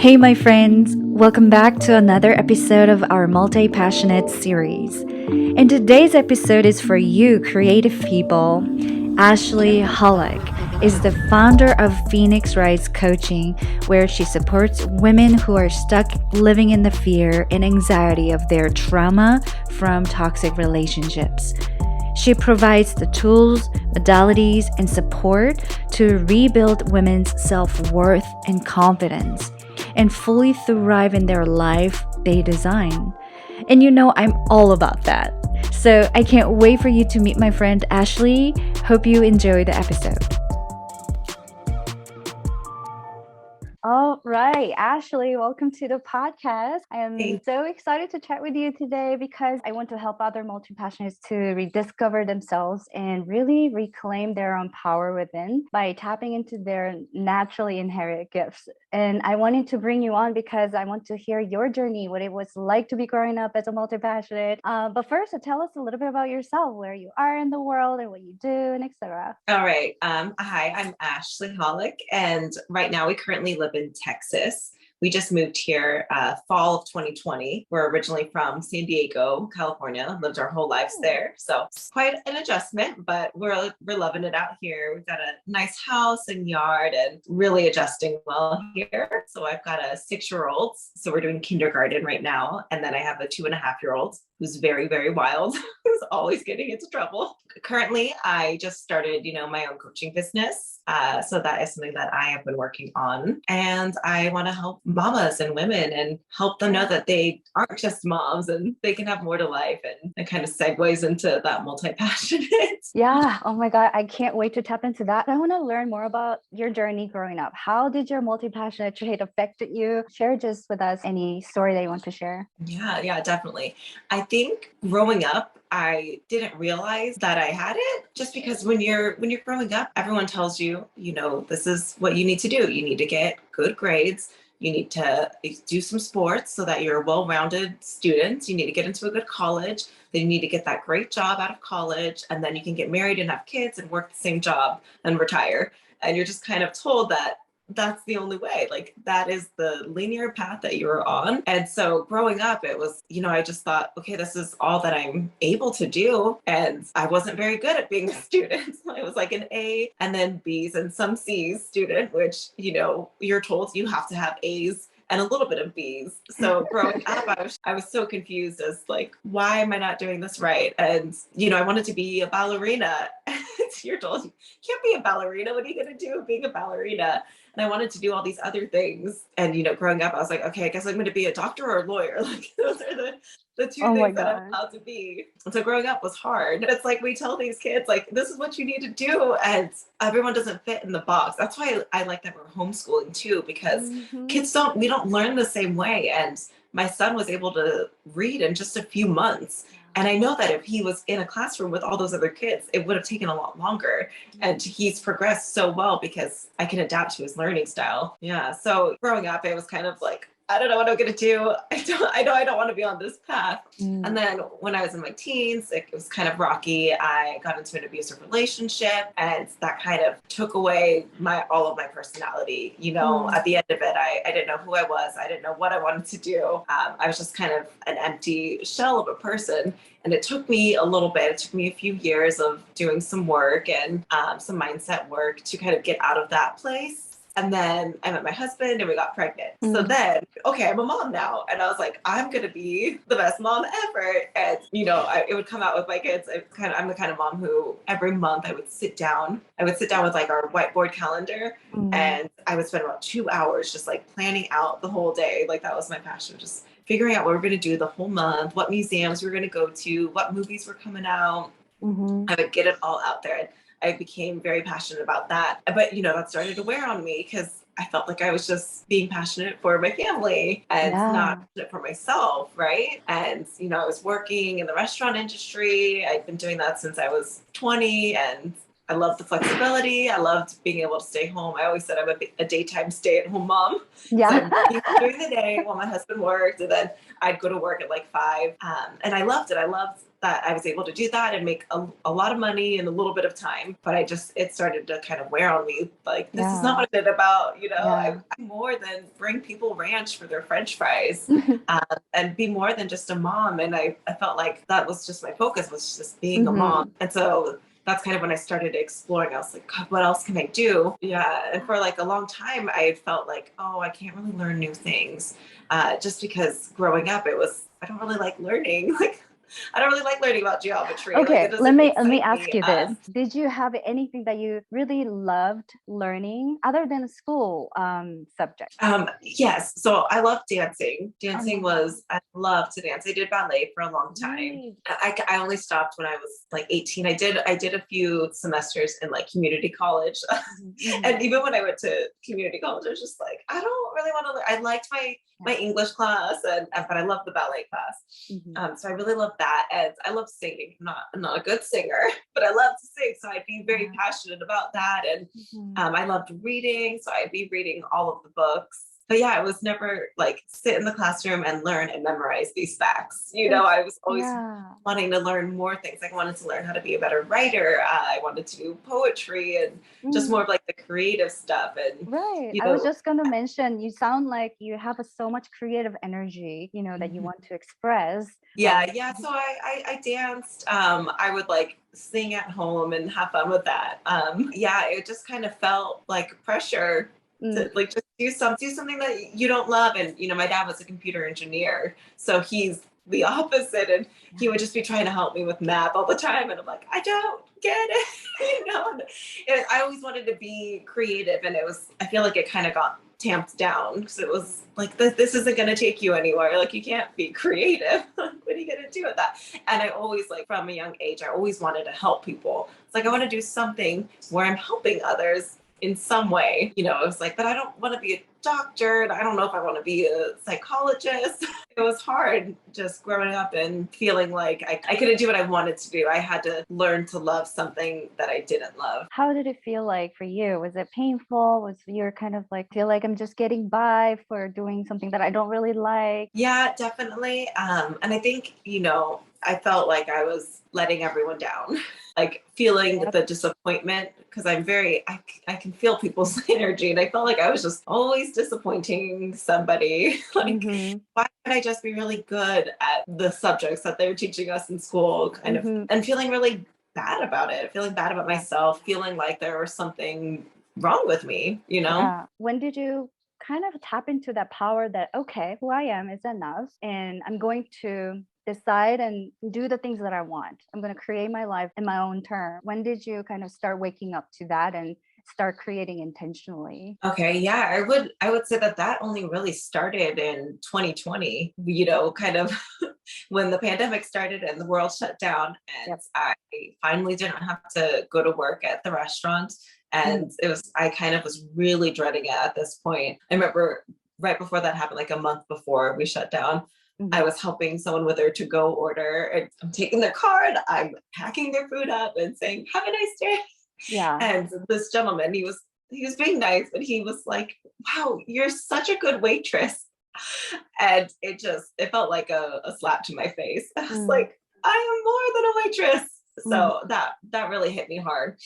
Hey, my friends, welcome back to another episode of our Multipassionate series. And today's episode is for you, creative people. Ashlee Hoelck is the founder of Phoenix Rise Coaching, where she supports women who are stuck living in the fear and anxiety of their trauma from toxic relationships. She provides the tools, modalities, and support to rebuild women's self-worth and confidence and fully thrive in their life they design. And you know, I'm all about that. So I can't wait for you to meet my friend Ashlee. Hope you enjoy the episode. All right, Ashlee, welcome to the podcast. I am so excited to chat with you today because I want to help other multi-passionates to rediscover themselves and really reclaim their own power within by tapping into their naturally inherent gifts. And I wanted to bring you on because I want to hear your journey, what it was like to be growing up as a multi-passionate. But first, tell us a little bit about yourself, where you are in the world and what you do, and etc. All right. Hi, I'm Ashlee Hoelck, and right now we currently live in Texas. We just moved here fall of 2020. We're originally from San Diego, California, lived our whole lives there. So it's quite an adjustment, but we're loving it out here. We've got a nice house and yard and really adjusting well here. So I've got a 6-year-old. So we're doing kindergarten right now. And then I have a 2.5-year-old who's very, very wild, who's always getting into trouble. Currently, I just started, my own coaching business. So that is something that I have been working on. And I want to help mamas and women and help them know that they aren't just moms and they can have more to life. And it kind of segues into that multi-passionate. Yeah. Oh my God. I can't wait to tap into that. I want to learn more about your journey growing up. How did your multi-passionate trait affected you? Share just with us any story that you want to share. Yeah, definitely. I think growing up, I didn't realize that I had it just because when you're growing up, everyone tells you, this is what you need to do. You need to get good grades. You need to do some sports so that you're a well-rounded student. You need to get into a good college. Then you need to get that great job out of college. And then you can get married and have kids and work the same job and retire. And you're just kind of told that that's the only way. Like that is the linear path that you're on. And so growing up, it was, I just thought, okay, this is all that I'm able to do. And I wasn't very good at being a student. I was like an A and then B's and some C's student, which, you're told you have to have A's and a little bit of B's. So growing up, I was so confused as like, why am I not doing this right? And, I wanted to be a ballerina. You're told you can't be a ballerina. What are you going to do being a ballerina? And I wanted to do all these other things. And, growing up, I was like, okay, I guess I'm going to be a doctor or a lawyer. Like those are the two things that I'm allowed to be. And so growing up was hard. It's like we tell these kids, like, this is what you need to do. And everyone doesn't fit in the box. That's why I like that we're homeschooling too, because kids we don't learn the same way. And my son was able to read in just a few months. And I know that if he was in a classroom with all those other kids, it would have taken a lot longer. And he's progressed so well because I can adapt to his learning style. Yeah. So growing up, it was kind of like, I don't know what I'm going to do. I don't want to be on this path. And then when I was in my teens, it was kind of rocky. I got into an abusive relationship and that kind of took away all of my personality. At the end of it, I didn't know who I was. I didn't know what I wanted to do. I was just kind of an empty shell of a person. And it took me a little bit. It took me a few years of doing some work and some mindset work to kind of get out of that place. And then I met my husband and we got pregnant. So then, okay, I'm a mom now. And I was like, I'm going to be the best mom ever. And, it would come out with my kids. I'm the kind of mom who every month I would sit down with like our whiteboard calendar and I would spend about 2 hours just like planning out the whole day. Like that was my passion, just figuring out what we're going to do the whole month, what museums we're going to go to, what movies were coming out. I would get it all out there. I became very passionate about that. But, that started to wear on me because I felt like I was just being passionate for my family and not passionate for myself, right? And, I was working in the restaurant industry. I'd been doing that since I was 20 and I loved the flexibility. I loved being able to stay home. I always said I'm a daytime stay-at-home mom. So Yeah. I'm working during the day while my husband worked, and then I'd go to work at like 5. And I loved it. I loved that I was able to do that and make a lot of money in a little bit of time. But it started to kind of wear on me. Like, this is not Yeah. what it's about. You know, Yeah. I'm more than bring people ranch for their French fries, and be more than just a mom. And I felt like that was just my focus, was just being a mom. And so that's kind of when I started exploring. I was like, God, what else can I do? Yeah. And for like a long time, I felt like, oh, I can't really learn new things. Just because growing up, I don't really like learning. Like, I don't really like learning about geometry. Like, Okay, it let doesn't me excite ask me. you this. Did you have anything that you really loved learning other than school subject? Yes. So I love dancing. Oh, I love to dance. I did ballet for a long time. great. I only stopped when I was like 18. I did a few semesters in like community college. And even when I went to community college, I was just like, I don't really want to learn. I liked my English class, but I loved the ballet class. So I really love that. And I love singing. I'm not a good singer, but I love to sing. So I'd be very passionate about that. And I loved reading. So I'd be reading all of the books. But yeah, I was never like sit in the classroom and learn and memorize these facts. You know, I was always Yeah. wanting to learn more things. I wanted to learn how to be a better writer. I wanted to do poetry and just more of like the creative stuff. And, Right. you I was know, just going to mention, you sound like you have so much creative energy, that you want to express. yeah, yeah. So I danced. I would like sing at home and have fun with that. Yeah, it just kind of felt like pressure Mm. to like just do something that you don't love. And my dad was a computer engineer, so he's the opposite, and he would just be trying to help me with math all the time, and I'm like, I don't get it, And I always wanted to be creative, and I feel like it kind of got tamped down because it was like this isn't going to take you anywhere. Like, you can't be creative. What are you going to do with that? And I always, like, from a young age, I always wanted to help people. It's like, I want to do something where I'm helping others in some way. It was like, but I don't want to be a doctor, and I don't know if I want to be a psychologist. It was hard just growing up and feeling like I couldn't do what I wanted to do. I had to learn to love something that I didn't love. How did it feel like for you? Was it painful? Was you kind of like feel like I'm just getting by for doing something that I don't really like? Yeah, definitely. And I think, I felt like I was letting everyone down, like feeling Yep. the disappointment, because I can feel people's energy. And I felt like I was just always disappointing somebody. Like, why can't I just be really good at the subjects that they're teaching us in school, kind of, and feeling really bad about it, feeling bad about myself, feeling like there was something wrong with me. Yeah. When did you kind of tap into that power that, okay, who I am is enough, and I'm going to decide and do the things that I want. I'm going to create my life in my own term. When did you kind of start waking up to that and start creating intentionally? Okay, yeah, I would say that only really started in 2020, kind of when the pandemic started and the world shut down, and Yep. I finally didn't have to go to work at the restaurant. And I kind of was really dreading it at this point. I remember right before that happened, like a month before we shut down, I was helping someone with their to-go order, and I'm taking their card, I'm packing their food up and saying, have a nice day. Yeah. And this gentleman, he was being nice, but he was like, wow, you're such a good waitress. And it felt like a slap to my face. I was like, I am more than a waitress. So that really hit me hard.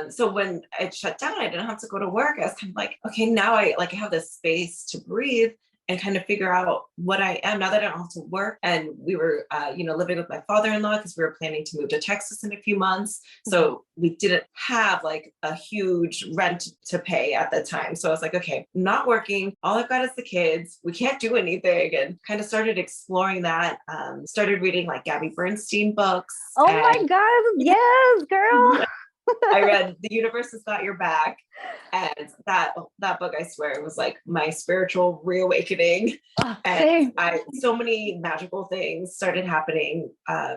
So when it shut down, I didn't have to go to work. I was kind of like, okay, now I have this space to breathe and kind of figure out what I am now that I don't have to work. And we were, living with my father-in-law because we were planning to move to Texas in a few months. So we didn't have like a huge rent to pay at the time. So I was like, okay, not working. All I've got is the kids. We can't do anything. And kind of started exploring that. Started reading like Gabby Bernstein books. Oh my God. Yes, girl. I read The Universe Has Got Your Back, and that book, I swear, was like my spiritual reawakening. And so many magical things started happening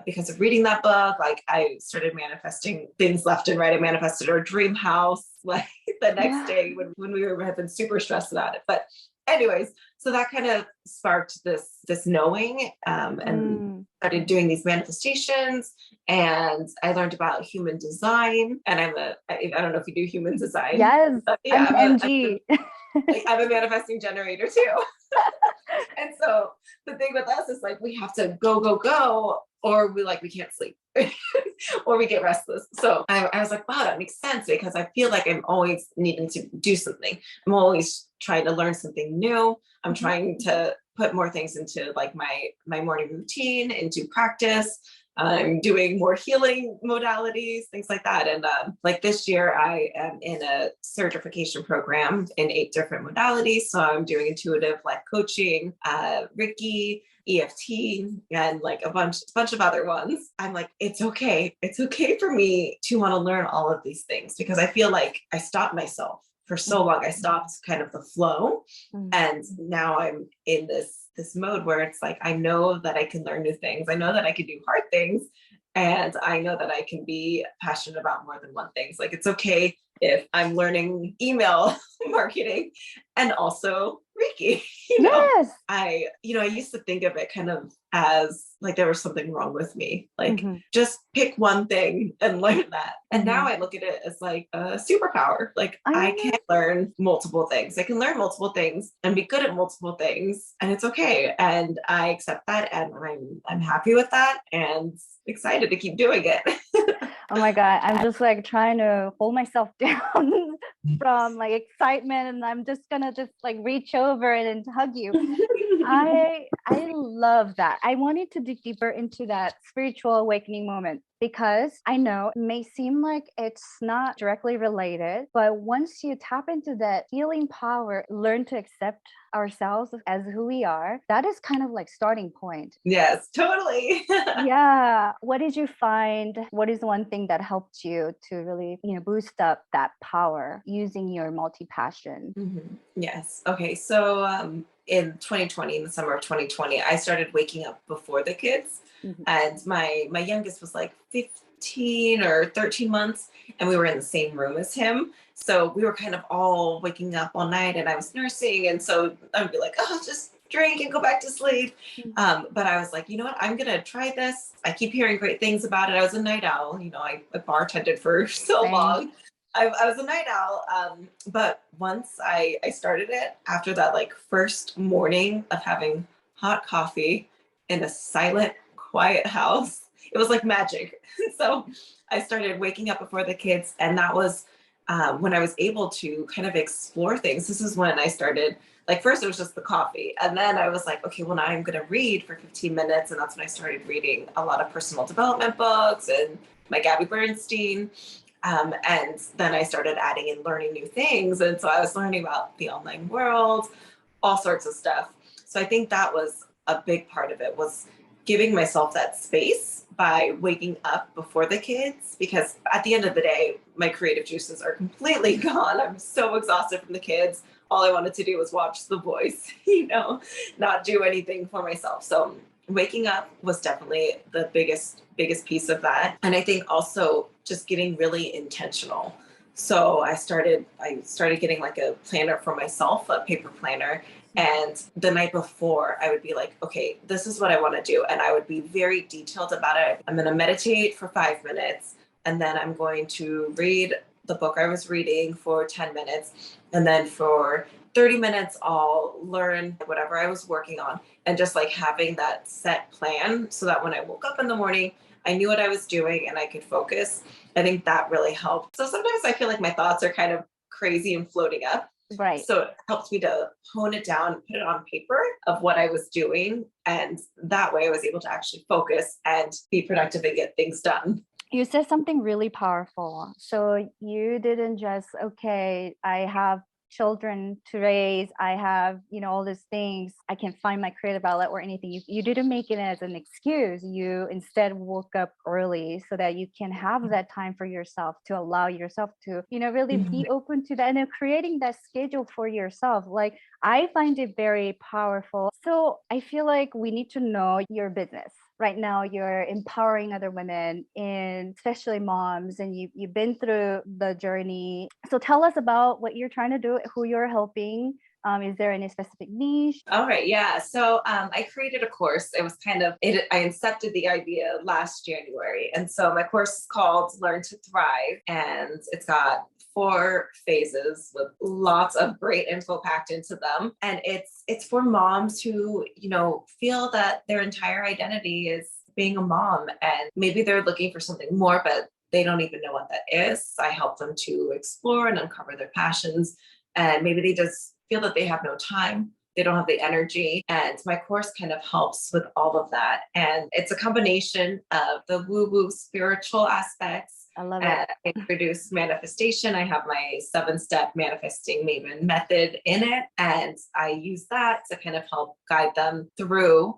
because of reading that book. Like, I started manifesting things left and right. I manifested our dream house like the next day when we had been super stressed about it. But Anyways, so that kind of sparked this knowing, and started doing these manifestations, and I learned about human design. And I don't know if you do human design, Yes, but yeah, I'm an MG. I'm a manifesting generator too. And so the thing with us is like we have to go, go, go, or we can't sleep. Or we get restless. So I was like, wow, that makes sense, because I feel like I'm always needing to do something. I'm always trying to learn something new. I'm trying to put more things into like my morning routine, into practice. I'm doing more healing modalities, things like that. And like this year, I am in a certification program in 8 different modalities. So I'm doing intuitive life coaching, Reiki, EFT, and like a bunch of other ones. I'm like, it's okay. It's okay for me to want to learn all of these things, because I feel like I stopped myself for so long. I stopped kind of the flow. And now I'm in this mode where it's like, I know that I can learn new things. I know that I can do hard things. And I know that I can be passionate about more than one thing. Like, it's okay if I'm learning email marketing and also Reiki. Yes. I used to think of it kind of as like there was something wrong with me. Like, just pick one thing and learn that. And now I look at it as like a superpower. Like, I can learn multiple things. I can learn multiple things and be good at multiple things, and it's okay. And I accept that, and I'm happy with that, and excited to keep doing it. Oh my God, I'm just like trying to hold myself down from like excitement, and I'm just gonna just like reach over and hug you. I love that. I wanted to dig deeper into that spiritual awakening moment, because I know it may seem like it's not directly related, but once you tap into that healing power, learn to accept ourselves as who we are, that is kind of like starting point. Yes, totally. Yeah. What did you find? What is one thing that helped you to really, boost up that power using your multi-passion? Yes. Okay. So in 2020, in the summer of 2020, I started waking up before the kids. And my youngest was like 15 or 13 months, and we were in the same room as him. So we were kind of all waking up all night, and I was nursing. And so I would be like, oh, just drink and go back to sleep. But I was like, you know what? I'm going to try this. I keep hearing great things about it. I was a night owl. I bartended for so long. I was a night owl. But once I started it, after that like first morning of having hot coffee in a silent, quiet house, it was like magic. So I started waking up before the kids, and that was when I was able to kind of explore things. This is when I started, like, first it was just the coffee. And then I was like, okay, well, now I'm going to read for 15 minutes. And that's when I started reading a lot of personal development books and my Gabby Bernstein. And then I started adding and learning new things. And so I was learning about the online world, all sorts of stuff. So I think that was a big part of it, was giving myself that space by waking up before the kids, because at the end of the day, my creative juices are completely gone. I'm so exhausted from the kids. All I wanted to do was watch The Voice, not do anything for myself. So waking up was definitely the biggest piece of that. And I think also just getting really intentional. So I started getting like a planner for myself, a paper planner. And the night before, I would be like, okay, this is what I want to do. And I would be very detailed about it. I'm going to meditate for 5 minutes, and then I'm going to read the book I was reading for 10 minutes. And then for 30 minutes, I'll learn whatever I was working on, and just like having that set plan so that when I woke up in the morning, I knew what I was doing and I could focus. I think that really helped. So sometimes I feel like my thoughts are kind of crazy and floating up. Right. So it helped me to hone it down and put it on paper of what I was doing. And that way I was able to actually focus and be productive and get things done. You said something really powerful. So you didn't just, okay, I have children to raise, I have, all these things, I can find my creative outlet or anything. You didn't make it as an excuse. You instead woke up early so that you can have that time for yourself, to allow yourself to, really be open to that, and creating that schedule for yourself. Like, I find it very powerful. So I feel like we need to know your business. Right now, you're empowering other women, and especially moms, and you've been through the journey. So tell us about what you're trying to do, who you're helping, Is there any specific niche? All right, yeah. So I created a course. It was kind of it. I incepted the idea last January, and so my course is called Learn to Thrive, and it's got 4 phases with lots of great info packed into them. And it's for moms who feel that their entire identity is being a mom, and maybe they're looking for something more, but they don't even know what that is. I help them to explore and uncover their passions, and maybe they just feel that they have no time, they don't have the energy. And my course kind of helps with all of that. And it's a combination of the woo woo spiritual aspects. I love And it. I introduce manifestation. I have my 7-step manifesting maven method in it. And I use that to kind of help guide them through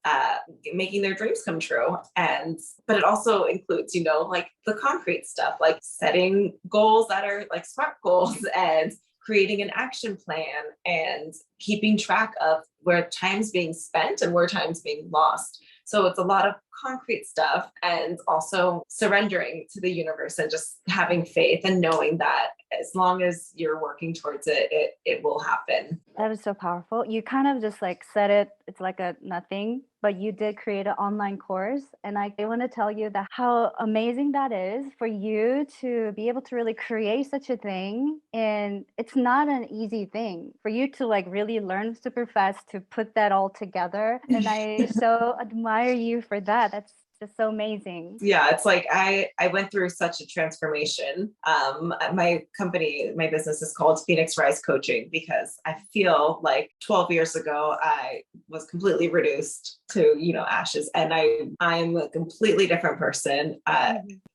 making their dreams come true. But it also includes, like the concrete stuff, like setting goals that are like SMART goals and creating an action plan and keeping track of where time's being spent and where time's being lost. So it's a lot of concrete stuff, and also surrendering to the universe and just having faith and knowing that as long as you're working towards it, it will happen. That is so powerful. You kind of just like said it, it's like a nothing, but you did create an online course. And I want to tell you that how amazing that is for you to be able to really create such a thing. And it's not an easy thing for you to like really learn super fast to put that all together. And I so admire you for that. That's just so amazing. Yeah, it's like I went through such a transformation. My company, my business is called Phoenix Rise Coaching, because I feel like 12 years ago I was completely reduced to ashes, and I'm a completely different person.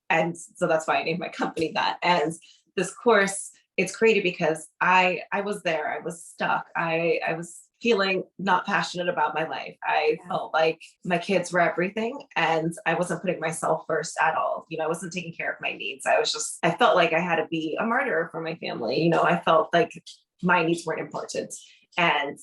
And so that's why I named my company that. And this course, it's created because I was there. I was stuck. I was feeling not passionate about my life. I felt like my kids were everything, and I wasn't putting myself first at all. I wasn't taking care of my needs. I felt like I had to be a martyr for my family. I felt like my needs weren't important. And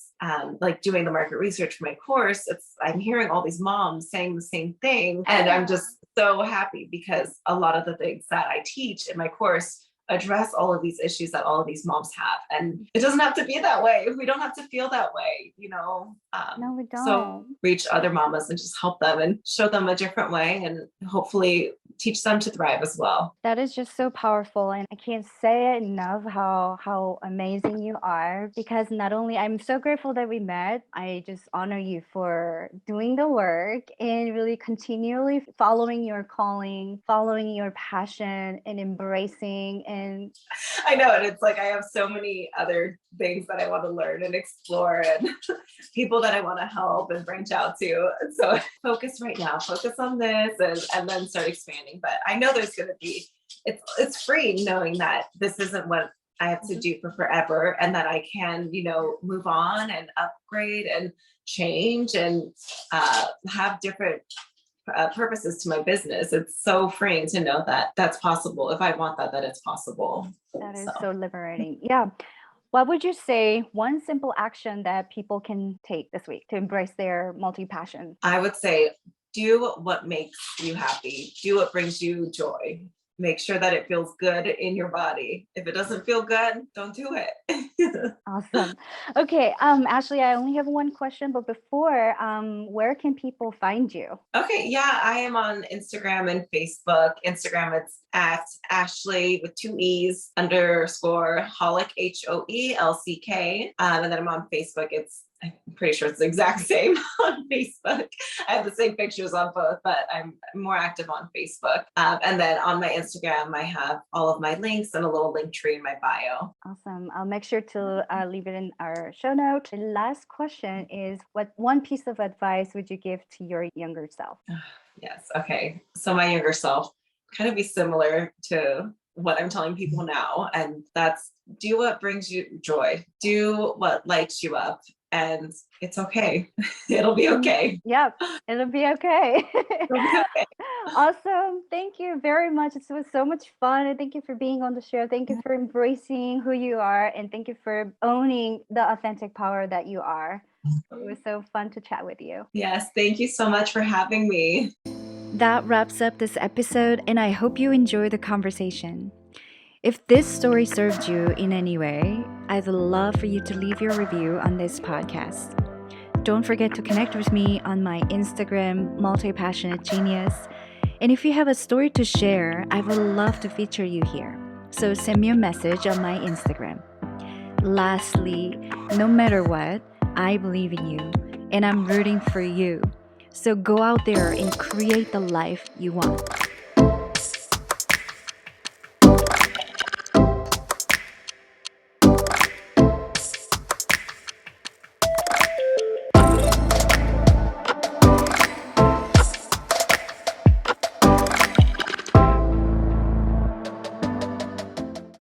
like doing the market research for my course, I'm hearing all these moms saying the same thing. And I'm just so happy, because a lot of the things that I teach in my course address all of these issues that all of these moms have. And it doesn't have to be that way. We don't have to feel that way. No, we don't. So reach other mamas and just help them and show them a different way, and hopefully teach them to thrive as well. That is just so powerful, and I can't say enough how amazing you are, because not only I'm so grateful that we met, I just honor you for doing the work and really continually following your calling, following your passion, and embracing. And I know, and it's like I have so many other things that I want to learn and explore, and people that I want to help and branch out to. So focus right now, focus on this, and then start expanding. But I know there's going to be, it's freeing knowing that this isn't what I have to do for forever, and that I can, move on and upgrade and change and have different purposes to my business. It's so freeing to know that that's possible. If I want that it's possible. that is so liberating. Yeah. What would you say one simple action that people can take this week to embrace their multi-passion? I would say do what makes you happy. Do what brings you joy. Make sure that it feels good in your body. If it doesn't feel good, don't do it. Awesome. Okay, Ashlee, I only have one question, but before, where can people find you? Okay, yeah, I am on Instagram and Facebook. Instagram, it's at Ashlee with 2 E's _ Hoelck, HOELCK. And then I'm on Facebook. I'm pretty sure it's the exact same on Facebook. I have the same pictures on both, but I'm more active on Facebook. And then on my Instagram, I have all of my links and a little link tree in my bio. Awesome. I'll make sure to leave it in our show note. The last question is, what one piece of advice would you give to your younger self? Yes. Okay. So my younger self kind of be similar to what I'm telling people now. And that's do what brings you joy. Do what lights you up. And it's okay. It'll be okay. Yep, it'll be okay. It'll be okay. Awesome. Thank you very much. It was so much fun. And thank you for being on the show. Thank you for embracing who you are. And thank you for owning the authentic power that you are. It was so fun to chat with you. Yes. Thank you so much for having me. That wraps up this episode, and I hope you enjoy the conversation. If this story served you in any way, I'd love for you to leave your review on this podcast. Don't forget to connect with me on my Instagram, Multipassionate Genius. And if you have a story to share, I would love to feature you here. So send me a message on my Instagram. Lastly, no matter what, I believe in you and I'm rooting for you. So go out there and create the life you want.